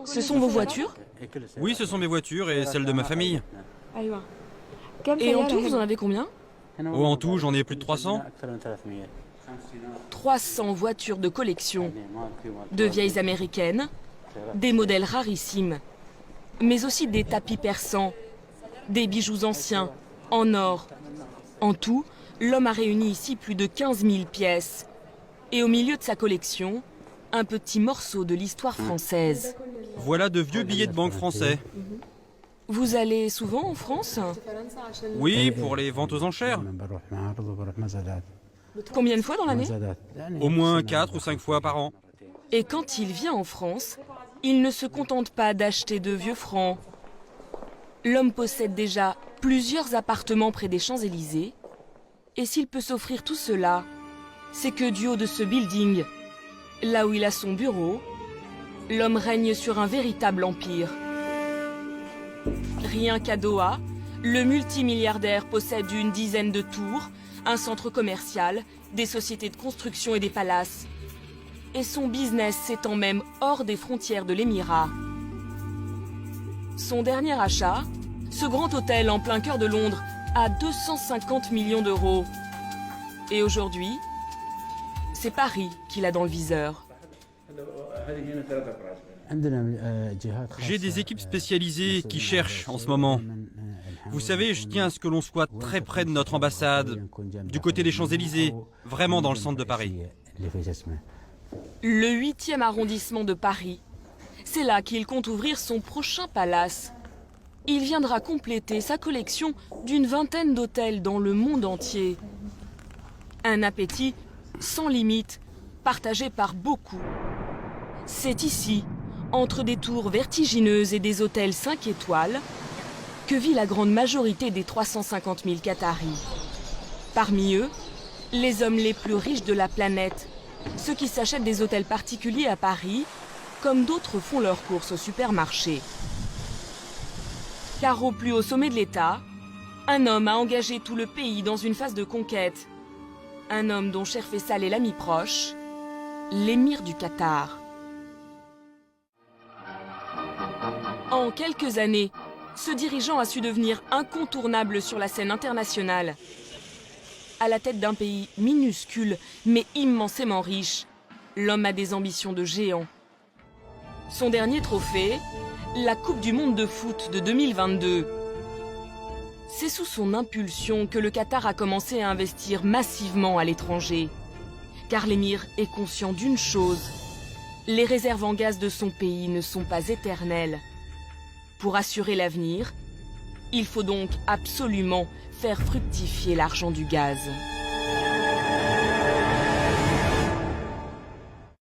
Ce sont vos voitures? Oui, ce sont mes voitures et celles de ma famille. Et en tout, vous en avez combien? Oh, en tout, j'en ai plus de 300. 300 voitures de collection, de vieilles américaines, des modèles rarissimes, mais aussi des tapis persans, des bijoux anciens, en or. En tout, l'homme a réuni ici plus de 15 000 pièces. Et au milieu de sa collection, un petit morceau de l'histoire française. Voilà de vieux billets de banque français. Vous allez souvent en France? Oui, pour les ventes aux enchères. Combien de fois dans l'année? Au moins 4 ou 5 fois par an. Et quand il vient en France, il ne se contente pas d'acheter de vieux francs. L'homme possède déjà plusieurs appartements près des Champs-Élysées. Et s'il peut s'offrir tout cela, c'est que du haut de ce building, là où il a son bureau, l'homme règne sur un véritable empire. Rien qu'à Doha, le multimilliardaire possède une dizaine de tours, un centre commercial, des sociétés de construction et des palaces. Et son business s'étend même hors des frontières de l'Émirat. Son dernier achat, ce grand hôtel en plein cœur de Londres, à 250 millions d'euros. Et aujourd'hui, c'est Paris qu'il a dans le viseur. J'ai des équipes spécialisées qui cherchent en ce moment. Vous savez, je tiens à ce que l'on soit très près de notre ambassade, du côté des Champs-Élysées, vraiment dans le centre de Paris. Le 8e arrondissement de Paris. C'est là qu'il compte ouvrir son prochain palace. Il viendra compléter sa collection d'une vingtaine d'hôtels dans le monde entier. Un appétit sans limite, partagé par beaucoup. C'est ici, entre des tours vertigineuses et des hôtels 5 étoiles, que vit la grande majorité des 350 000 Qataris. Parmi eux, les hommes les plus riches de la planète, ceux qui s'achètent des hôtels particuliers à Paris, comme d'autres font leurs courses au supermarché. Car au plus haut sommet de l'État, un homme a engagé tout le pays dans une phase de conquête. Un homme dont cher Faisal est l'ami proche, l'émir du Qatar. En quelques années, ce dirigeant a su devenir incontournable sur la scène internationale. À la tête d'un pays minuscule, mais immensément riche, l'homme a des ambitions de géant. Son dernier trophée, la Coupe du monde de foot de 2022. C'est sous son impulsion que le Qatar a commencé à investir massivement à l'étranger. Car l'émir est conscient d'une chose, les réserves en gaz de son pays ne sont pas éternelles. Pour assurer l'avenir, il faut donc absolument faire fructifier l'argent du gaz.